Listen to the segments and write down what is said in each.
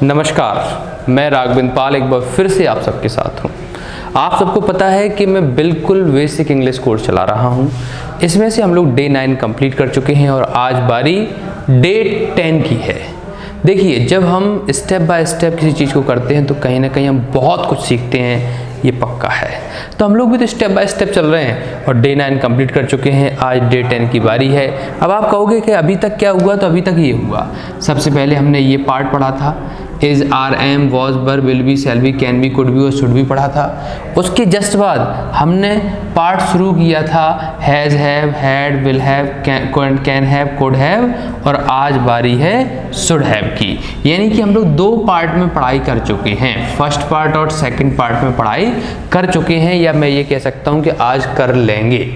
नमस्कार, मैं राघवेंद्र पाल एक बार फिर से आप सबके साथ हूँ। आप सबको पता है कि मैं बिल्कुल बेसिक इंग्लिश कोर्स चला रहा हूँ। इसमें से हम लोग डे 9 कंप्लीट कर चुके हैं और आज बारी डे 10 की है। देखिए, जब हम स्टेप बाय स्टेप किसी चीज़ को करते हैं तो कहीं ना कहीं हम बहुत कुछ सीखते हैं, ये पक्का है। तो हम लोग भी तो स्टेप बाय स्टेप चल रहे हैं और डे 9 कंप्लीट कर चुके हैं। आज डे 10 की बारी है। अब आप कहोगे कि अभी तक क्या हुआ, तो अभी तक ये हुआ। सबसे पहले हमने ये पार्ट पढ़ा था, is, are, am, was, were, will be, shall be, can be, could be और शुड बी पढ़ा था। उसके जस्ट बाद हमने पार्ट शुरू किया था has, have, had, will have, can have, could have और आज बारी है शुड हैव की। यानी कि हम लोग 2 पार्ट में पढ़ाई कर चुके हैं। फर्स्ट पार्ट और सेकंड पार्ट में पढ़ाई कर चुके हैं, या मैं ये कह सकता हूँ कि आज कर लेंगे।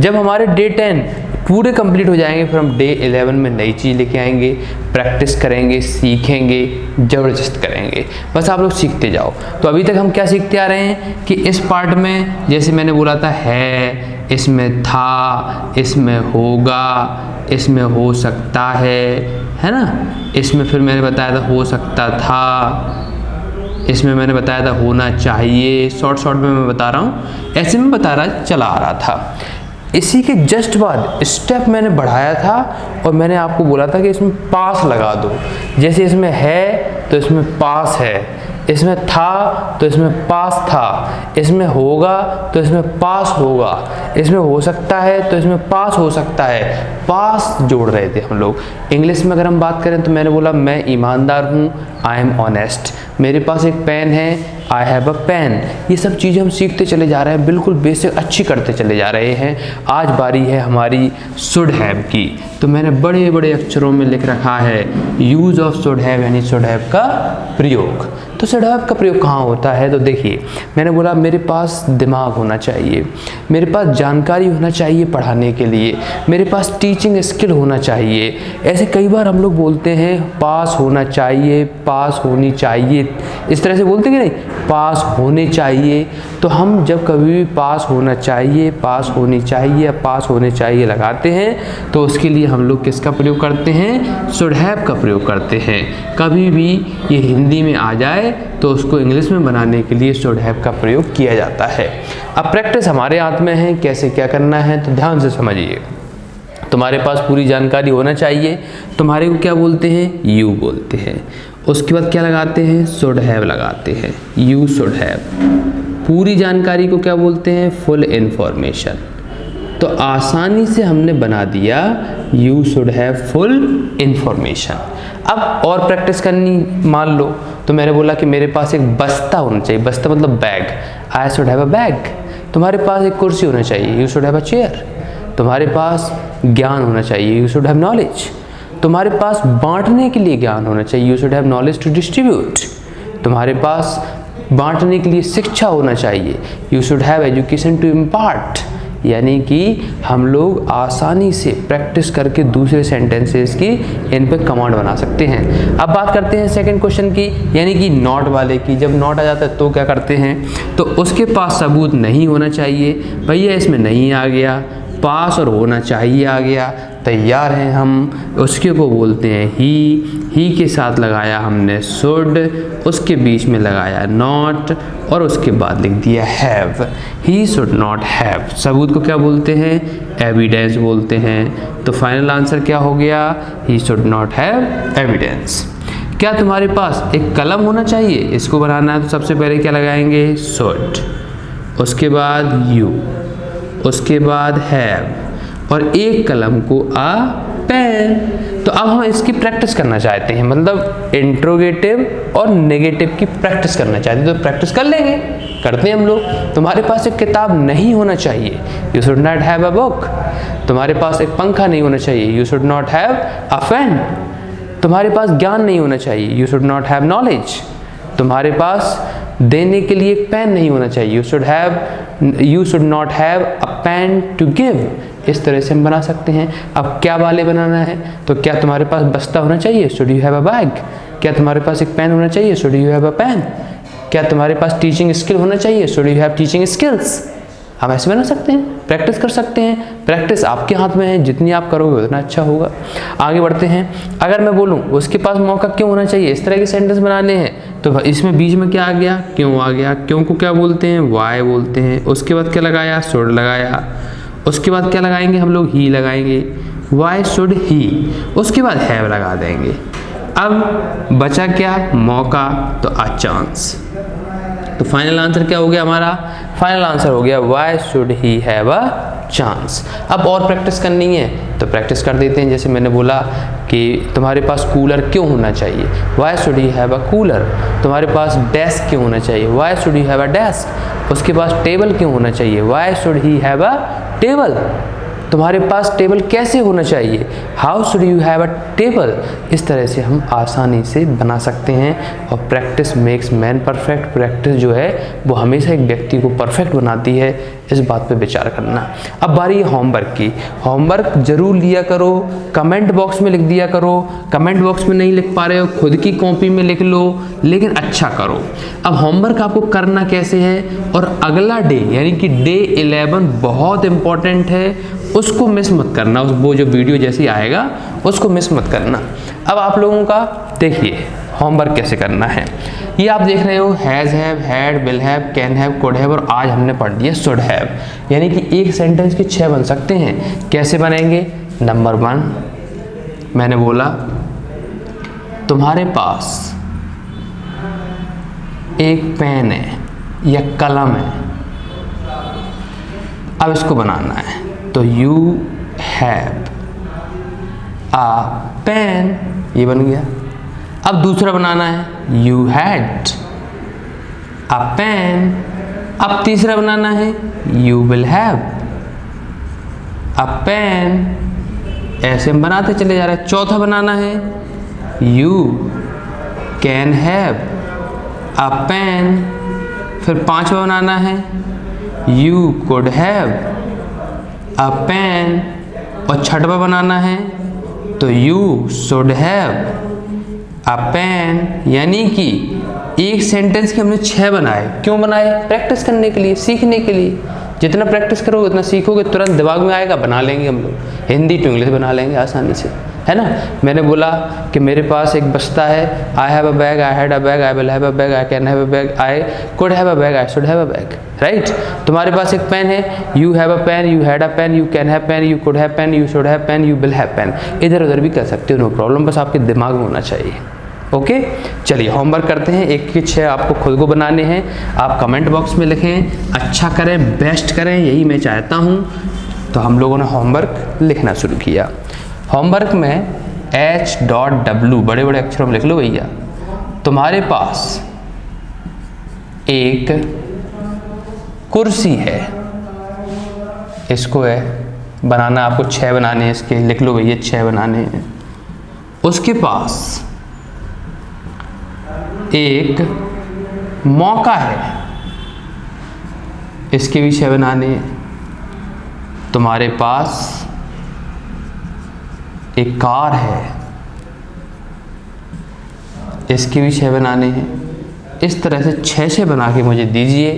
जब हमारे डे 10 पूरे कंप्लीट हो जाएंगे फिर हम डे 11 में नई चीज़ लेके आएंगे, प्रैक्टिस करेंगे, सीखेंगे, ज़बरदस्त करेंगे। बस आप लोग सीखते जाओ। तो अभी तक हम क्या सीखते आ रहे हैं कि इस पार्ट में जैसे मैंने बोला था है, इसमें था, इसमें होगा, इसमें हो सकता है ना। इसमें फिर मैंने बताया था हो सकता था, इसमें मैंने बताया था होना चाहिए। शॉर्ट में मैं बता रहा हूँ, ऐसे में बता रहा चला आ रहा था। इसी के जस्ट बाद स्टेप मैंने बढ़ाया था और मैंने आपको बोला था कि इसमें पास लगा दो। जैसे इसमें है तो इसमें पास है, इसमें था तो इसमें पास था, इसमें होगा तो इसमें पास होगा, इसमें हो सकता है तो इसमें पास हो सकता है। पास जोड़ रहे थे हम लोग। इंग्लिश में अगर हम बात करें तो मैंने बोला मैं ईमानदार हूँ, आई एम ऑनेस्ट। मेरे पास एक पेन है, आई हैव अ पेन। ये सब चीज़ें हम सीखते चले जा रहे हैं, बिल्कुल बेसिक अच्छी करते चले जा रहे हैं। आज बारी है हमारी शुड हैव की। तो मैंने बड़े बड़े अक्षरों में लिख रखा है यूज ऑफ शुड हैव, यानी शुड हैव का प्रयोग। तो शुड हैव का प्रयोग कहाँ होता है? तो देखिए, मैंने बोला मेरे पास दिमाग होना चाहिए, मेरे पास जानकारी होना चाहिए पढ़ाने के लिए, मेरे पास टीचिंग स्किल होना चाहिए। ऐसे कई बार हम लोग बोलते हैं पास होना चाहिए, पास होनी चाहिए, इस तरह से बोलते हैं कि नहीं, पास होने चाहिए। तो हम जब कभी भी पास होना चाहिए, पास होनी चाहिए या पास होने चाहिए लगाते हैं तो उसके लिए हम लोग किसका प्रयोग करते हैं? शुड हैव का प्रयोग करते हैं। कभी भी ये हिंदी में आ जाए तो उसको इंग्लिश में बनाने के लिए शुड हैव का प्रयोग किया जाता है। अब प्रैक्टिस हमारे हाथ में है, कैसे क्या करना है तो ध्यान से समझिए। तुम्हारे पास पूरी जानकारी होना चाहिए। तुम्हारे को क्या बोलते हैं? यू बोलते हैं। उसके बाद क्या लगाते हैं? शुड हैव लगाते हैं, यू शुड हैव। पूरी जानकारी को क्या बोलते हैं? Full information. तो आसानी से हमने बना दिया you should have full information. अब और प्रैक्टिस करनी, मान लो तो मैंने बोला कि मेरे पास एक बस्ता होना चाहिए। बस्ता मतलब bag, I should have a bag. तुम्हारे पास एक कुर्सी होना चाहिए, you should have a chair. तुम्हारे पास ज्ञान होना चाहिए, यू शुड हैव नॉलेज। तुम्हारे पास बांटने के लिए ज्ञान होना चाहिए, you should have knowledge to distribute. तुम्हारे पास बांटने के लिए शिक्षा होना चाहिए, you should have education to impart. यानी कि हम लोग आसानी से प्रैक्टिस करके दूसरे सेंटेंसेस की इन पे कमांड बना सकते हैं। अब बात करते हैं सेकंड क्वेश्चन की, यानी कि नॉट वाले की। जब नॉट आ जाता है तो क्या करते हैं? तो उसके पास सबूत नहीं होना चाहिए। भैया इसमें नहीं आ गया, पास और होना चाहिए आ गया, तैयार हैं हम। उसके को बोलते हैं ही के साथ लगाया हमने शुड, उसके बीच में लगाया नॉट और उसके बाद लिख दिया have. He should not have. सबूत को क्या बोलते हैं? एविडेंस बोलते हैं। तो फाइनल आंसर क्या हो गया? He should not have evidence. क्या तुम्हारे पास एक कलम होना चाहिए? इसको बनाना है तो सबसे पहले क्या लगाएंगे? शुड, उसके बाद यू, उसके बाद हैव और एक कलम को आ पेन। तो अब हम इसकी प्रैक्टिस करना चाहते हैं, मतलब इंट्रोगेटिव और नेगेटिव की प्रैक्टिस करना चाहते हैं। तो प्रैक्टिस कर लेंगे, करते हैं हम लोग। तुम्हारे पास एक किताब नहीं होना चाहिए, you should not have a book. तुम्हारे पास एक पंखा नहीं होना चाहिए, you should not have a fan. तुम्हारे पास ज्ञान नहीं होना चाहिए, you should not have knowledge. तुम्हारे पास देने के लिए एक पेन नहीं होना चाहिए, you should not have a pen to give. इस तरह से हम बना सकते हैं। अब क्या वाले बनाना है? तो क्या तुम्हारे पास बस्ता होना चाहिए? Should you have a bag. क्या तुम्हारे पास एक पेन होना चाहिए? Should you have a pen. क्या तुम्हारे पास टीचिंग स्किल होना चाहिए? Should you have teaching skills. हम ऐसे बना सकते हैं, प्रैक्टिस कर सकते हैं। प्रैक्टिस आपके हाथ में है, जितनी आप करोगे उतना अच्छा होगा। आगे बढ़ते हैं। अगर मैं बोलूँ उसके पास मौका क्यों होना चाहिए, इस तरह के सेंटेंस बनाने हैं, तो इसमें बीच में क्या आ गया, क्यों आ गया। क्यों को क्या बोलते हैं, वाई बोलते हैं। उसके बाद क्या लगाया, शुड लगाया। उसके बाद क्या लगाएंगे हम लोग, ही लगाएंगे, वाई शुड ही। उसके बाद हैव लगा देंगे। अब बचा क्या, मौका, तो अ चांस। तो फाइनल आंसर क्या हो गया हमारा, फाइनल आंसर हो गया why should he have a chance. अब और प्रैक्टिस करनी है तो प्रैक्टिस कर देते हैं। जैसे मैंने बोला कि तुम्हारे पास कूलर क्यों होना चाहिए, why should he have a cooler. तुम्हारे पास डेस्क क्यों होना चाहिए, why should he have a desk. उसके पास टेबल क्यों होना चाहिए, why should he have a table. तुम्हारे पास टेबल कैसे होना चाहिए, how should you have a table. इस तरह से हम आसानी से बना सकते हैं। और practice makes man perfect. Practice जो है वो हमेशा एक व्यक्ति को परफेक्ट बनाती है, इस बात पे विचार करना। अब बारी है होमवर्क की। होमवर्क जरूर लिया करो, कमेंट बॉक्स में लिख दिया करो। कमेंट बॉक्स में नहीं लिख पा रहे हो, खुद की कॉपी में लिख लो, लेकिन अच्छा करो। अब होमवर्क आपको करना कैसे है, और अगला डे यानी कि डे 11 बहुत इंपॉर्टेंट है, उसको मिस मत करना। वो जो वीडियो जैसी आएगा उसको मिस मत करना। अब आप लोगों का देखिए होमवर्क कैसे करना है। ये आप देख रहे हो, has have, had, will have, can have, could have, और आज हमने पढ़ दिया शुड हैव। यानी कि एक सेंटेंस के 6 बन सकते हैं। कैसे बनेंगे, नंबर 1 मैंने बोला तुम्हारे पास एक पेन है या कलम है। अब इसको बनाना है, तो यू हैव अ पेन, ये बन गया। अब दूसरा बनाना है, यू हैड अ पेन। अब तीसरा बनाना है, you will have a pen. ऐसे हम बनाते चले जा रहे हैं। चौथा बनाना है, you can have a pen. फिर पांचवा बनाना है, you could have a pen. और छठवा बनाना है, तो you should have a pen. यानी कि एक सेंटेंस के हमने 6 बनाए। क्यों बनाए, प्रैक्टिस करने के लिए, सीखने के लिए। जितना प्रैक्टिस करोगे उतना सीखोगे, तुरंत दिमाग में आएगा, बना लेंगे हम लोग। हिंदी टू इंग्लिश बना लेंगे आसानी से, है ना। मैंने बोला कि मेरे पास एक बस्ता है, I have a bag, I had a bag, I will have a bag, I can have a bag, I could have a bag, I should have a bag, right. तुम्हारे पास एक पेन है, you have a pen, you had a pen, you can have pen, you could have pen, you should have pen, you will have pen. इधर उधर भी कर सकते हो, नो प्रॉब्लम, बस आपके दिमाग में होना चाहिए। ओके चलिए होमवर्क करते हैं। 1 के 6 आपको खुद को बनाने हैं। आप कमेंट बॉक्स में लिखें, अच्छा करें, बेस्ट करें, यही मैं चाहता हूँ। तो हम लोगों ने होमवर्क लिखना शुरू किया। होमवर्क में H.W बड़े बड़े अक्षरों में लिख लो भैया। तुम्हारे पास एक कुर्सी है, इसको है बनाना, आपको 6 बनाने हैं इसके, लिख लो भैया 6 बनाने हैं। उसके पास एक मौका है, इसके भी 6 बनाने हैं। तुम्हारे पास एक कार है, इसके भी 6 बनाने हैं। इस तरह से 6 बना के मुझे दीजिए,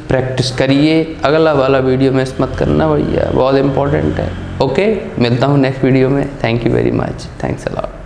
प्रैक्टिस करिए। अगला वाला वीडियो मिस मत करना भैया, बहुत इंपॉर्टेंट है। ओके मिलता हूँ नेक्स्ट वीडियो में। Thank you very much, thanks a lot.